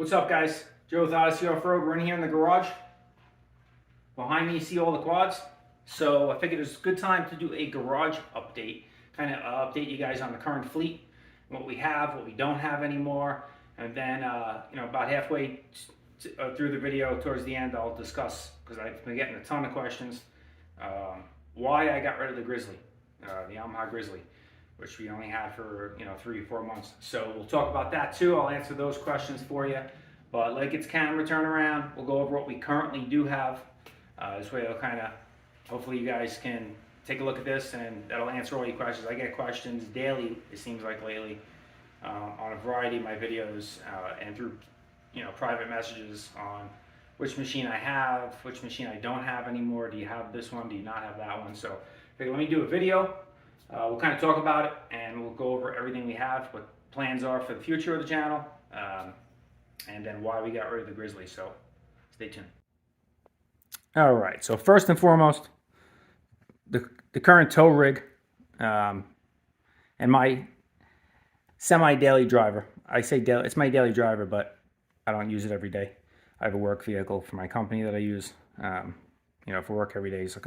What's up, guys? Joe with Odyssey Off-Road. We're in here in the garage. Behind me, you see all the quads. So I figured it's a good time to do a garage update. Kind of update you guys on the current fleet, what we have, what we don't have anymore. And then, about halfway through the video, towards the end, I'll discuss, because I've been getting a ton of questions, why I got rid of the Grizzly, the Yamaha Grizzly, which we only had for 3 or 4 months. So we'll talk about that too. I'll answer those questions for you. But like it's camera turnaround, we'll go over what we currently do have. This way it'll kind of, hopefully you guys can take a look at this and that'll answer all your questions. I get questions daily, it seems like lately, on a variety of my videos and through private messages on which machine I have, which machine I don't have anymore. Do you have this one? Do you not have that one? So let me do a video. We'll kind of talk about it and we'll go over everything we have, what plans are for the future of the channel, and then why we got rid of the Grizzly. So stay tuned. All right, so first and foremost, the current tow rig and my semi-daily driver. I say daily, it's my daily driver, but I don't use it every day. I have a work vehicle for my company that I use, for work every day. So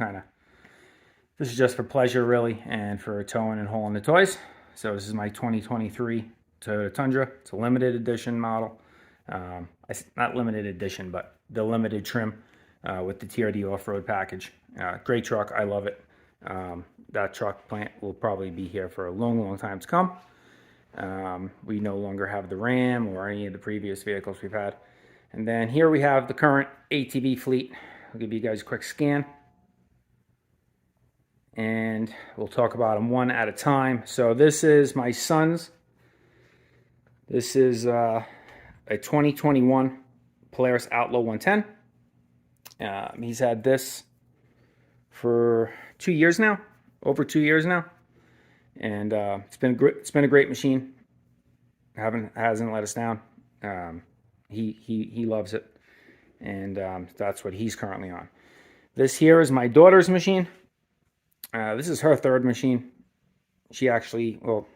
this is just for pleasure, really, and for towing and hauling the toys. So this is my 2023 Toyota Tundra. It's a limited edition model. Not limited edition, but the limited trim with the TRD off-road package. Great truck. I love it. That truck plant will probably be here for a long, long time to come. We no longer have the Ram or any of the previous vehicles we've had. And then here we have the current ATV fleet. I'll give you guys a quick scan. And we'll talk about them one at a time. So this is my son's. This is a 2021 Polaris Outlaw 110. He's had this for 2 years now, over 2 years now, and it's been a great machine. Hasn't let us down. He loves it, and that's what he's currently on. This here is my daughter's machine. This is her third machine. She actually, well,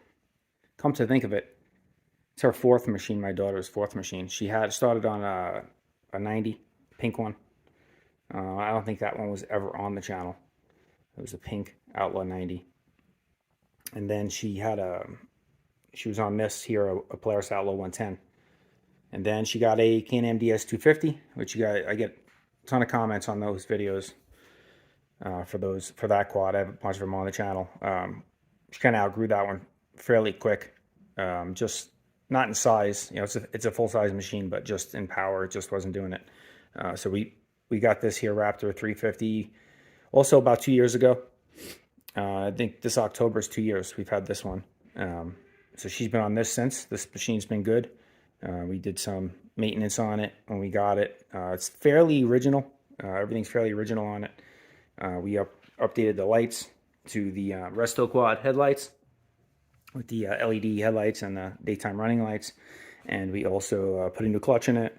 come to think of it, it's her fourth machine, my daughter's fourth machine. She had started on a 90, pink one. I don't think that one was ever on the channel. It was a pink Outlaw 90. And then she was on this here, a Polaris Outlaw 110. And then she got a Can-Am DS250, which I get a ton of comments on those videos. For that quad, I have a bunch of them on the channel. She kind of outgrew that one fairly quick. Just not in size, it's a full size machine, but just in power, it just wasn't doing it. So we got this here Raptor 350, also about 2 years ago. I think this October is 2 years we've had this one. So she's been on this since. This machine's been good. We did some maintenance on it when we got it. It's fairly original. Everything's fairly original on it. We updated the lights to the Resto Quad headlights with the LED headlights and the daytime running lights. And we also put a new clutch in it,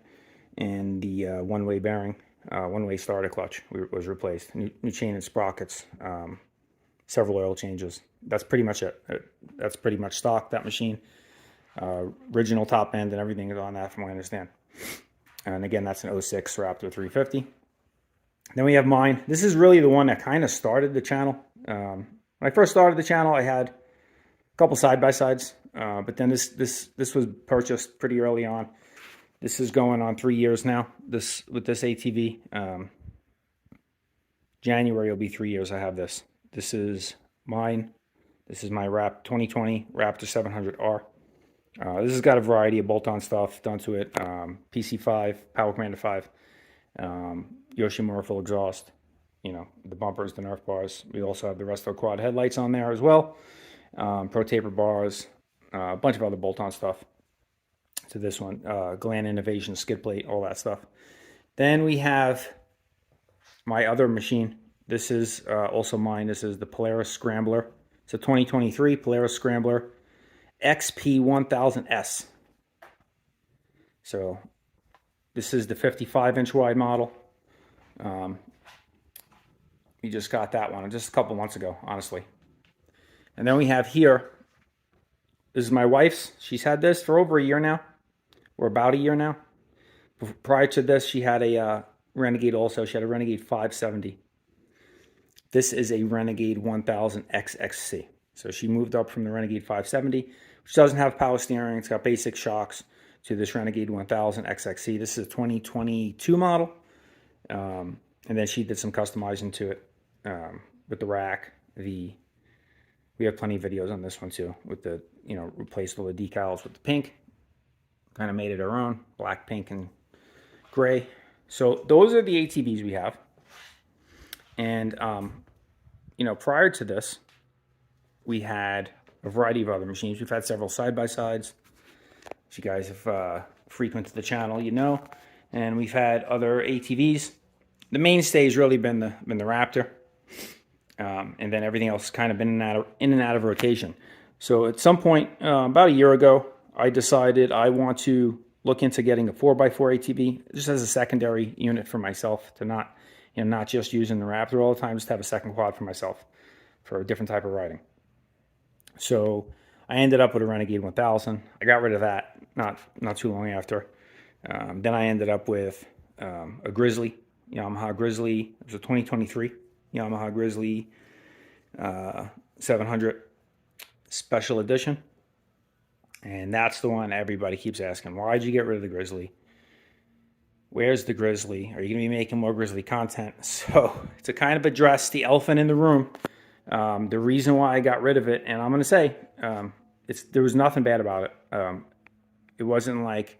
and the one-way bearing, one-way starter clutch was replaced. New chain and sprockets, several oil changes. That's pretty much it. That's pretty much stock, that machine. Original top end and everything is on that from what I understand. And again, that's an 06 Raptor 350. Then we have mine. This is really the one that kind of started the channel. When I first started the channel, I had a couple side-by-sides, but then this was purchased pretty early on. This is going on 3 years now. With this ATV, January will be 3 years I have this. This is mine. This is my 2020 Raptor 700R. This has got a variety of bolt-on stuff done to it. PC5, Power Commander 5. Yoshimura full exhaust, the bumpers, the Nerf bars. We also have the Resto Quad headlights on there as well. Pro taper bars, a bunch of other bolt-on stuff to this one. Gland Innovation skid plate, all that stuff. Then we have my other machine. This is also mine. This is the Polaris Scrambler. It's a 2023 Polaris Scrambler XP1000S. So this is the 55-inch wide model. We just got that one just a couple months ago, honestly. And then we have here, this is my wife's. She's had this for over a year now, or about a year now. Prior to this, she had a Renegade also. She had a Renegade 570. This is a Renegade 1000 XXC. So she moved up from the Renegade 570, which doesn't have power steering. It's got basic shocks, to this Renegade 1000 XXC. This is a 2022 model. And then she did some customizing to it with the rack. We have plenty of videos on this one too, with the, replaced all the decals with the pink. Kind of made it our own, black, pink, and gray. So those are the ATVs we have. And, prior to this, we had a variety of other machines. We've had several side-by-sides. If you guys have frequented the channel, and we've had other ATVs. The mainstay has really been the Raptor, and then everything else has kind of been in and out of rotation. So at some point, about a year ago, I decided I want to look into getting a 4x4 ATV, just as a secondary unit for myself, to not just using the Raptor all the time, just have a second quad for myself for a different type of riding. So I ended up with a Renegade 1000. I got rid of that not too long after. Then I ended up with a Grizzly, Yamaha Grizzly. It was a 2023 Yamaha Grizzly 700 Special Edition. And that's the one everybody keeps asking, why'd you get rid of the Grizzly? Where's the Grizzly? Are you going to be making more Grizzly content? So to kind of address the elephant in the room, the reason why I got rid of it, and I'm going to say, there was nothing bad about it. It wasn't like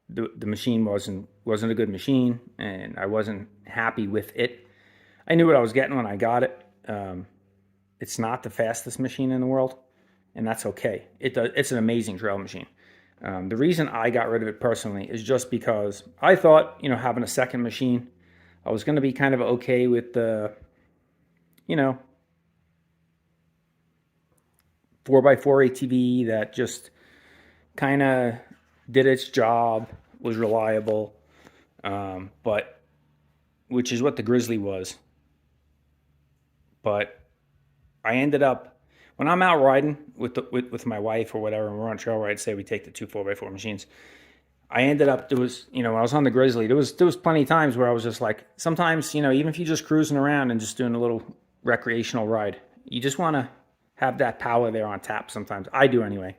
the machine wasn't a good machine, and I wasn't happy with it. I knew what I was getting when I got it. It's not the fastest machine in the world, and that's okay. It's an amazing trail machine. The reason I got rid of it personally is just because I thought, having a second machine, I was going to be kind of okay with the, 4x4 ATV that just kind of did its job, was reliable, but which is what the Grizzly was. But I ended up, when I'm out riding with my wife or whatever, and we're on trail rides, say we take the two 4x4 machines, I ended up, when I was on the Grizzly, there was plenty of times where I was just like, sometimes, even if you're just cruising around and just doing a little recreational ride, you just want to have that power there on tap sometimes. I do anyway.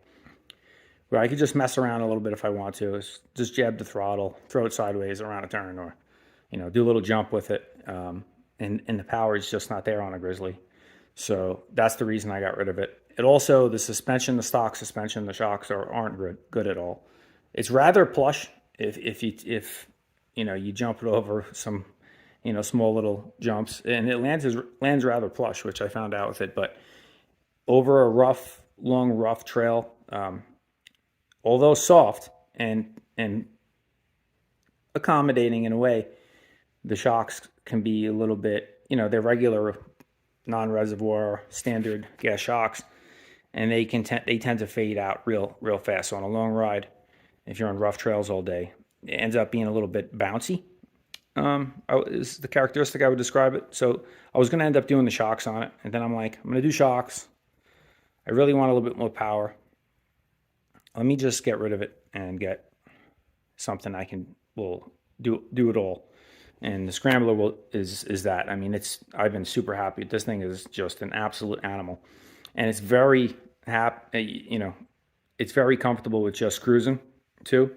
Where I could just mess around a little bit if I want to. Just jab the throttle, throw it sideways around a turn, or, do a little jump with it. And the power is just not there on a Grizzly. So that's the reason I got rid of it. It also, the suspension, the stock suspension, the shocks aren't good at all. It's rather plush if you jump it over some, small little jumps, and it lands rather plush, which I found out with it. But over a long rough trail, although soft and accommodating in a way, the shocks can be a little bit, they're regular non-reservoir standard gas shocks, and they tend to fade out real fast. So on a long ride, if you're on rough trails all day, it ends up being a little bit bouncy. Is the characteristic I would describe it. So I was going to end up doing the shocks on it, and then I'm like, I'm going to do shocks. I really want a little bit more power. Let me just get rid of it and get something will do it all. And the Scrambler is that. I mean, I've been super happy. This thing is just an absolute animal, and it's very it's very comfortable with just cruising too.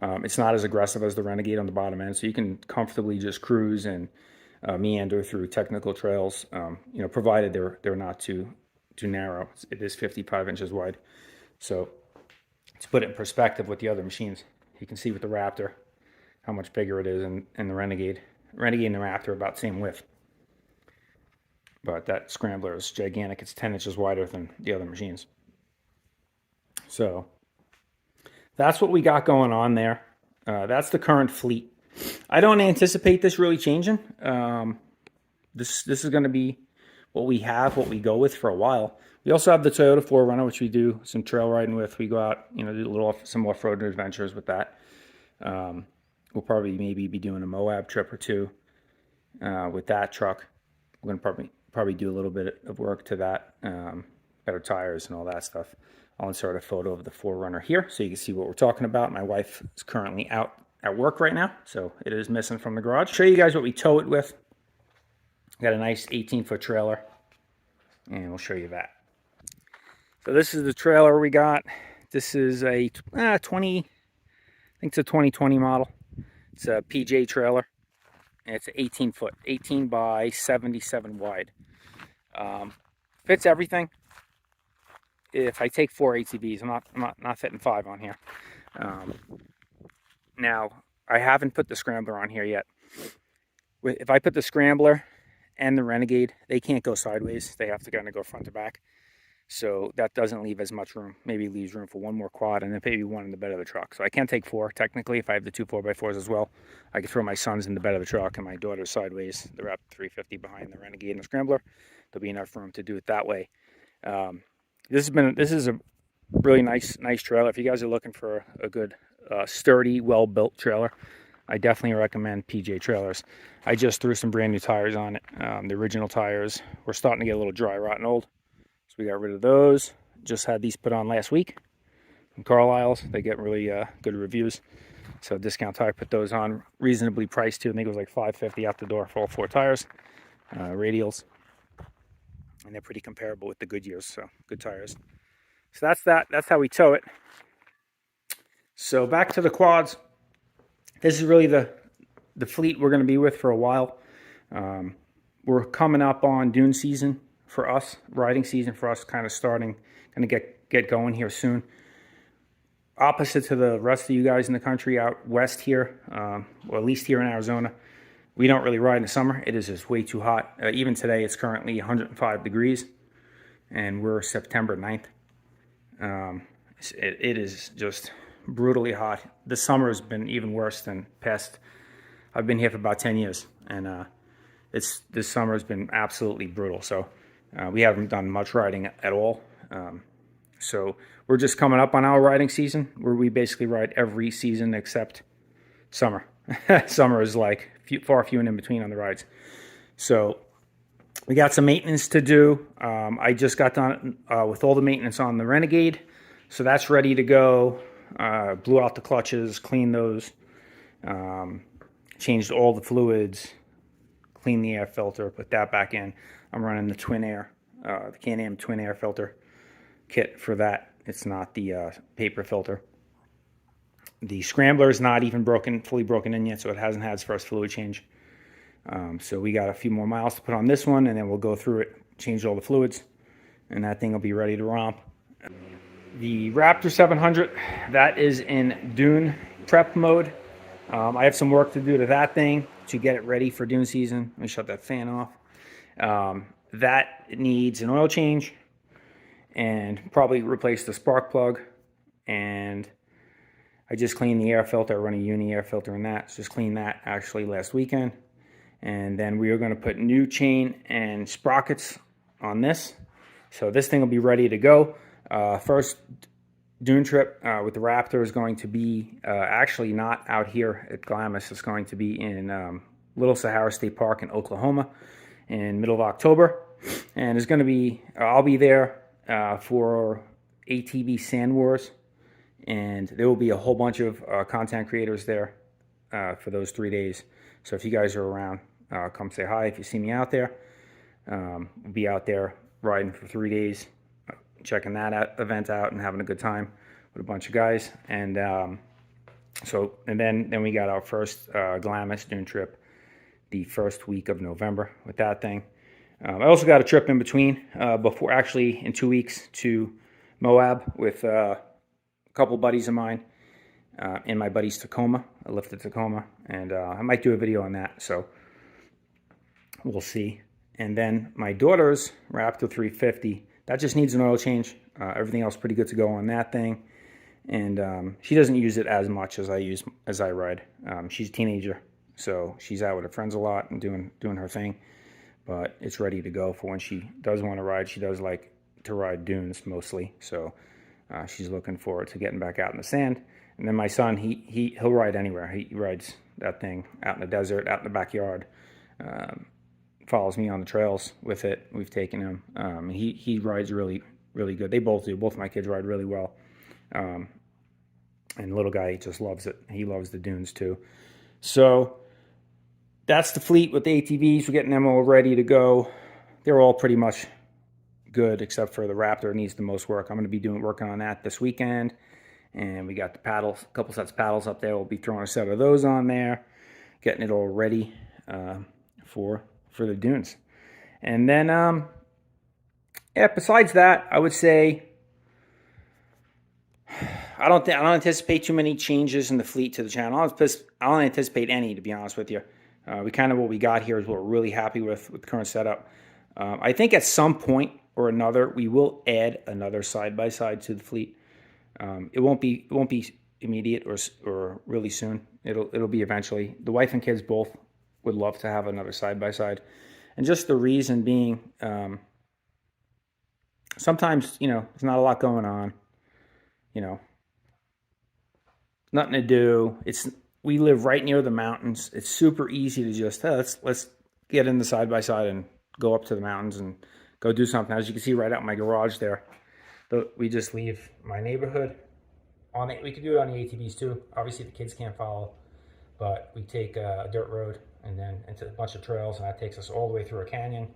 It's not as aggressive as the Renegade on the bottom end, so you can comfortably just cruise and meander through technical trails. Provided they're not too narrow. It is 55 inches wide. So to put it in perspective with the other machines, you can see with the Raptor how much bigger it is, and the Renegade. Renegade and the Raptor are about the same width. But that Scrambler is gigantic. It's 10 inches wider than the other machines. So that's what we got going on there. That's the current fleet. I don't anticipate this really changing. This is going to be what we go with for a while. We also have the Toyota 4Runner, which we do some trail riding with. We go out, do some off-road adventures with that. We'll probably maybe be doing a Moab trip or two with that truck. We're going to probably do a little bit of work to that, better tires and all that stuff. I'll insert a photo of the 4Runner here so you can see what we're talking about. My wife is currently out at work right now, so it is missing from the garage. Show you guys what we tow it with. Got a nice 18-foot trailer, and we'll show you that. So this is the trailer we got. This is a 20, I think it's a 2020 model. It's a PJ trailer, and it's 18 foot, 18 by 77 wide. Fits everything. If I take 4 ATVs, I'm not fitting 5 on here. Now, I haven't put the Scrambler on here yet. If I put the Scrambler and the Renegade, they can't go sideways. They have to kind of go front to back. So that doesn't leave as much room. Maybe leaves room for one more quad and then maybe one in the bed of the truck. So I can't take 4 technically. If I have the 2 4x4s as well, I could throw my sons in the bed of the truck and my daughter's sideways. They're up 350 behind the Renegade and the Scrambler. There'll be enough room to do it that way. This is a really nice trailer. If you guys are looking for a good, sturdy, well-built trailer, I definitely recommend PJ Trailers. I just threw some brand new tires on it. The original tires were starting to get a little dry, rotten old. So we got rid of those. Just had these put on last week from Carlisle's. They get really good reviews. So Discount Tire put those on, reasonably priced too. I think it was like $5.50 out the door for all 4 tires, radials. And they're pretty comparable with the Goodyears, so good tires. So that's that. That's how we tow it. So back to the quads. This is really the fleet we're going to be with for a while. We're coming up on dune season for us, riding season for us, kind of starting, going to get going here soon. Opposite to the rest of you guys in the country out west here, or at least here in Arizona, we don't really ride in the summer. It is just way too hot. Even today, it's currently 105 degrees, and we're September 9th. It is just brutally hot. This summer has been even worse than past. I've been here for about 10 years, and this summer has been absolutely brutal. So we haven't done much riding at all. So we're just coming up on our riding season, where we basically ride every season except summer. Summer is like far few and in between on the rides. So we got some maintenance to do. I just got done with all the maintenance on the Renegade, so that's ready to go. Blew out the clutches, cleaned those, changed all the fluids, cleaned the air filter, put that back in. I'm running the Twin Air, the Can-Am Twin Air filter kit for that. It's not the paper filter. The Scrambler is not even fully broken in yet, so it hasn't had its first fluid change. So we got a few more miles to put on this one, and then we'll go through it, change all the fluids, and that thing will be ready to romp. The Raptor 700, that is in dune prep mode. I have some work to do to that thing to get it ready for dune season. Let me shut that fan off. That needs an oil change and probably replace the spark plug. And I just cleaned the air filter. I run a uni air filter in that. So just cleaned that actually last weekend. And then we are going to put new chain and sprockets on this. So this thing will be ready to go. First dune trip with the Raptor is going to be actually not out here at Glamis. It's going to be in Little Sahara State Park in Oklahoma in middle of October. And it's going to be, I'll be there for ATV Sand Wars. And there will be a whole bunch of content creators there for those 3 days. So if you guys are around, come say hi. If you see me out there, we'll be out there riding for 3 days, checking that event out and having a good time with a bunch of guys. And then we got our first Glamis dune trip the first week of November with that thing. I also got a trip in between before, actually in 2 weeks, to Moab with a couple buddies of mine in my buddy's Tacoma. I lifted Tacoma, and I might do a video on that, so we'll see. And then my daughter's Raptor 350, that just needs an oil change. Everything else pretty good to go on that thing. And she doesn't use it as much as I ride. She's a teenager, so she's out with her friends a lot and doing her thing. But it's ready to go for when she does want to ride. She does like to ride dunes mostly, so she's looking forward to getting back out in the sand. And then my son, he'll ride anywhere. He rides that thing out in the desert, out in the backyard. Follows me on the trails with it. We've taken him. He rides really, really good. They both do. Both of my kids ride really well. And the little guy, he just loves it. He loves the dunes too. So that's the fleet with the ATVs. We're getting them all ready to go. They're all pretty much good, except for the Raptor needs the most work. I'm going to be working on that this weekend. And we got the paddles, a couple sets of paddles up there. We'll be throwing a set of those on there, getting it all ready for the dunes. And then, yeah, besides that, I would say I don't anticipate too many changes in the fleet to the channel. I don't anticipate any, to be honest with you. We kind of what we got here is what we're really happy with the current setup. I think at some point or another we will add another side-by-side to the fleet. It won't be immediate or really soon. It'll be eventually. The wife and kids both would love to have another side-by-side, and just the reason being, sometimes there's not a lot going on. Nothing to do. We live right near the mountains. It's super easy to just let's get in the side-by-side and go up to the mountains and go do something. As you can see right out in my garage there, we just leave my neighborhood on it. We could do it on the ATVs too. Obviously the kids can't follow, but we take a dirt road and then into a bunch of trails, and that takes us all the way through a canyon,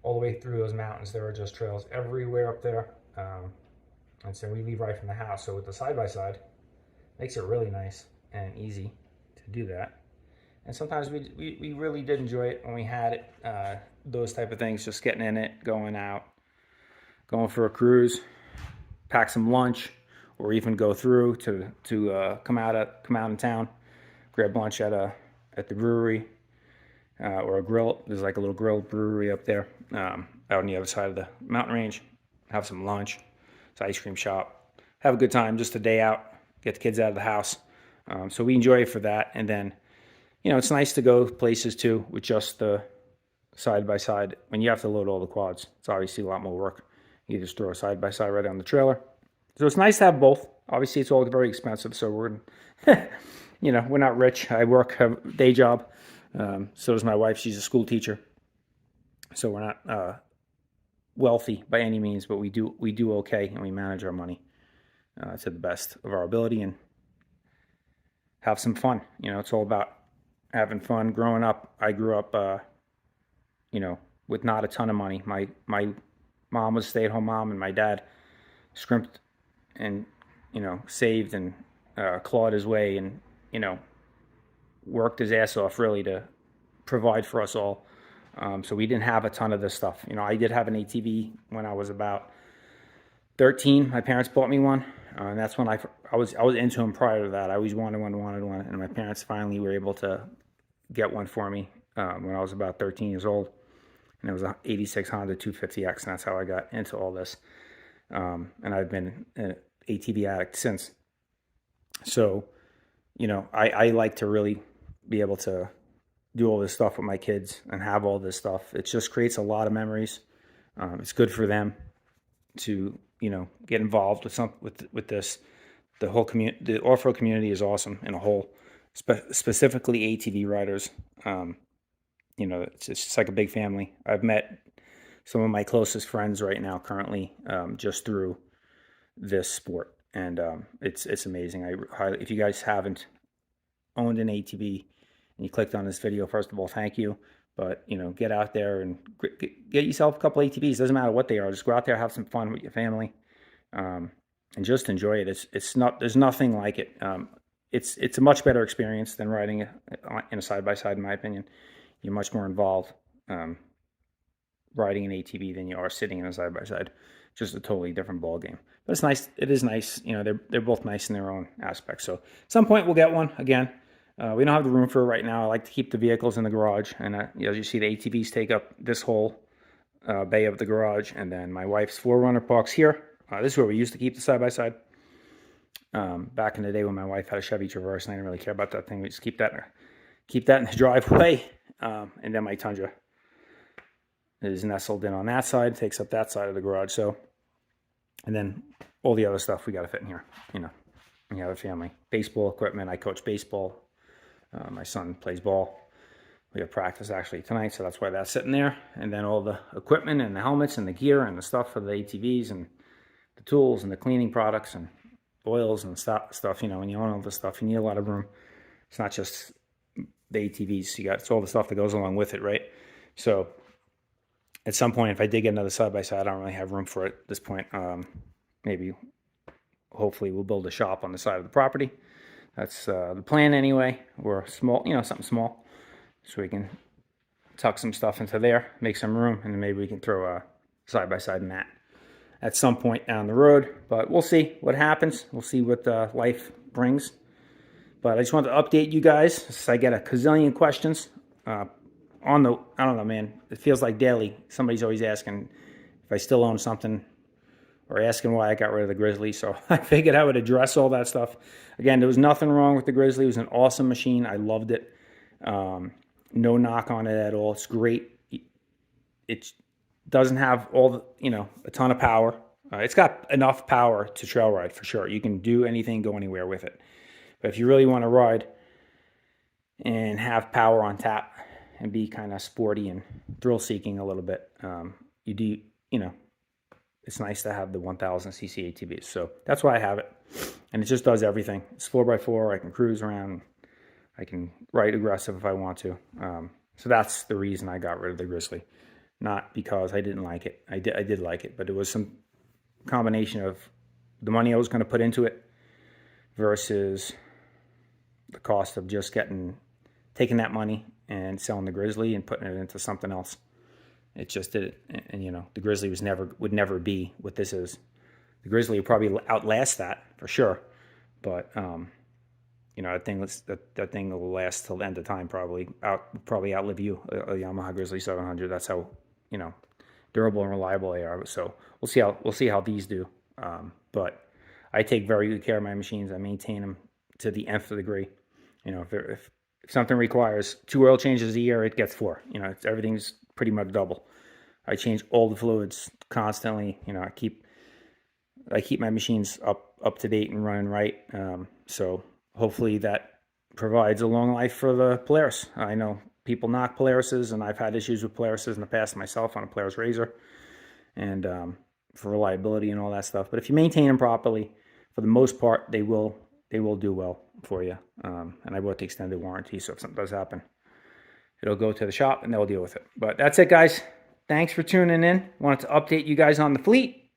all the way through those mountains. There are just trails everywhere up there, and so we leave right from the house. So with the side-by-side, makes it really nice and easy to do that. And sometimes we really did enjoy it when we had it, those type of things, just getting in it, going out, going for a cruise, pack some lunch, or even go through to come out in town, grab lunch at the brewery or a grill. There's like a little grill brewery up there out on the other side of the mountain range. Have some lunch. It's an ice cream shop. Have a good time, just a day out. Get the kids out of the house. So we enjoy it for that. And then, it's nice to go places too with just the side-by-side. When you have to load all the quads, it's obviously a lot more work. You just throw a side-by-side right on the trailer. So it's nice to have both. Obviously, it's all very expensive, so we're, we're not rich. I have a day job. So does my wife. She's a school teacher. So we're not wealthy by any means, but we do okay, and we manage our money to the best of our ability and have some fun. It's all about having fun. Growing up, I grew up, with not a ton of money. My mom was a stay-at-home mom, and my dad scrimped and, saved and clawed his way and, worked his ass off really to provide for us all. So we didn't have a ton of this stuff. I did have an ATV when I was about 13. My parents bought me one. And that's when I was into them prior to that. I always wanted one, and my parents finally were able to get one for me when I was about 13 years old. And it was an 86 Honda 250X, and that's how I got into all this. And I've been an ATV addict since. So, I like to really be able to do all this stuff with my kids and have all this stuff. It just creates a lot of memories. It's good for them to get involved with this. The whole community, the off-road community is awesome in a whole, specifically ATV riders. It's just like a big family. I've met some of my closest friends right now currently just through this sport, and it's amazing. If you guys haven't owned an ATV and you clicked on this video, first of all, thank you. But, get out there and get yourself a couple ATVs. Doesn't matter what they are. Just go out there, have some fun with your family, and just enjoy it. There's nothing like it. It's a much better experience than riding in a side-by-side, in my opinion. You're much more involved riding an ATV than you are sitting in a side-by-side. Just a totally different ball game. But it's nice. It is nice. They're both nice in their own aspects. So at some point we'll get one again. We don't have the room for it right now. I like to keep the vehicles in the garage. And as you see, the ATVs take up this whole bay of the garage. And then my wife's 4Runner parks here. This is where we used to keep the side-by-side. Back in the day when my wife had a Chevy Traverse, and I didn't really care about that thing. We just keep that in the driveway. And then my Tundra is nestled in on that side, takes up that side of the garage. So, and then all the other stuff we got to fit in here. We have a family. Baseball equipment. I coach baseball. My son plays ball. We have practice actually tonight, so that's why that's sitting there. And then all the equipment and the helmets and the gear and the stuff for the ATVs and the tools and the cleaning products and oils and stuff. You know, when you own all this stuff, you need a lot of room. It's not just the ATVs. It's all the stuff that goes along with it, right? So at some point, if I did get another side-by-side, I don't really have room for it at this point. Maybe, hopefully, we'll build a shop on the side of the property. That's the plan anyway. Or small, you know, something small, so we can tuck some stuff into there, make some room, and then maybe we can throw a side-by-side mat at some point down the road. But we'll see what happens. We'll see what life brings. But I just wanted to update you guys. I get a gazillion questions on the, I don't know, man. It feels like daily. Somebody's always asking if I still own something or asking why I got rid of the Grizzly. So I figured I would address all that stuff. Again, there was nothing wrong with the Grizzly. It was an awesome machine. I loved it. No knock on it at all. It's great. It doesn't have all the, you know, a ton of power. It's got enough power to trail ride for sure. You can do anything, go anywhere with it. But if you really want to ride and have power on tap and be kind of sporty and thrill-seeking a little bit, you know, it's nice to have the 1000cc ATVs. So that's why I have it. And it just does everything. It's 4x4. I can cruise around. I can ride aggressive if I want to. So that's the reason I got rid of the Grizzly. Not because I didn't like it. I did like it, but it was some combination of the money I was going to put into it versus the cost of just taking that money and selling the Grizzly and putting it into something else. It just did it. And you know, the Grizzly would never be what this is. The Grizzly will probably outlast that for sure. But you know, that thing will last till the end of time, probably outlive you, a Yamaha Grizzly 700. That's how, you know, durable and reliable they are. So we'll see how these do. But I take very good care of my machines. I maintain them to the nth degree. You know, if something requires 2 oil changes a year, it gets 4. You know, everything's pretty much double. I change all the fluids constantly. You know, I keep my machines up to date and running right. So hopefully that provides a long life for the Polaris. I know people knock Polarises, and I've had issues with Polarises in the past myself on a Polaris Razor, and for reliability and all that stuff. But if you maintain them properly, for the most part, they will do well for you. And I bought the extended warranty, so if something does happen, it'll go to the shop and they'll deal with it. But that's it, guys. Thanks for tuning in. Wanted to update you guys on the fleet.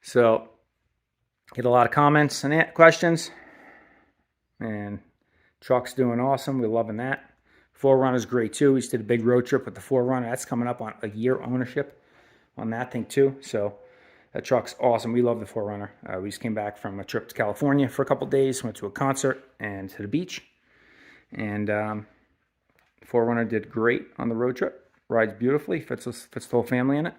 So, get a lot of comments and questions. And truck's doing awesome. We're loving that. 4Runner's great too. We just did a big road trip with the 4Runner. That's coming up on a year ownership on that thing too. So that truck's awesome. We love the 4Runner. We just came back from a trip to California for a couple days. Went to a concert and to the beach. And 4Runner did great on the road trip. Rides beautifully. Fits the whole family in it.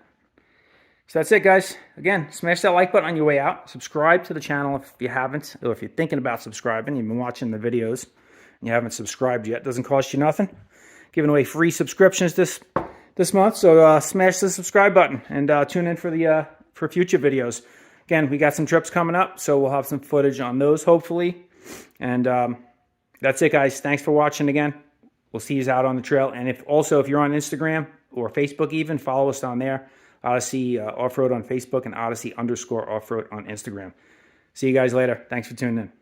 So that's it, guys. Again, smash that like button on your way out. Subscribe to the channel if you haven't, or if you're thinking about subscribing. You've been watching the videos and you haven't subscribed yet. It doesn't cost you nothing. Giving away free subscriptions this month. So smash the subscribe button and tune in for future videos. Again, we got some trips coming up, so we'll have some footage on those hopefully. And that's it, guys. Thanks for watching again. We'll see you out on the trail. And if you're on Instagram or Facebook even, follow us down there. Odyssey Off-Road on Facebook and Odyssey_Off-Road on Instagram. See you guys later. Thanks for tuning in.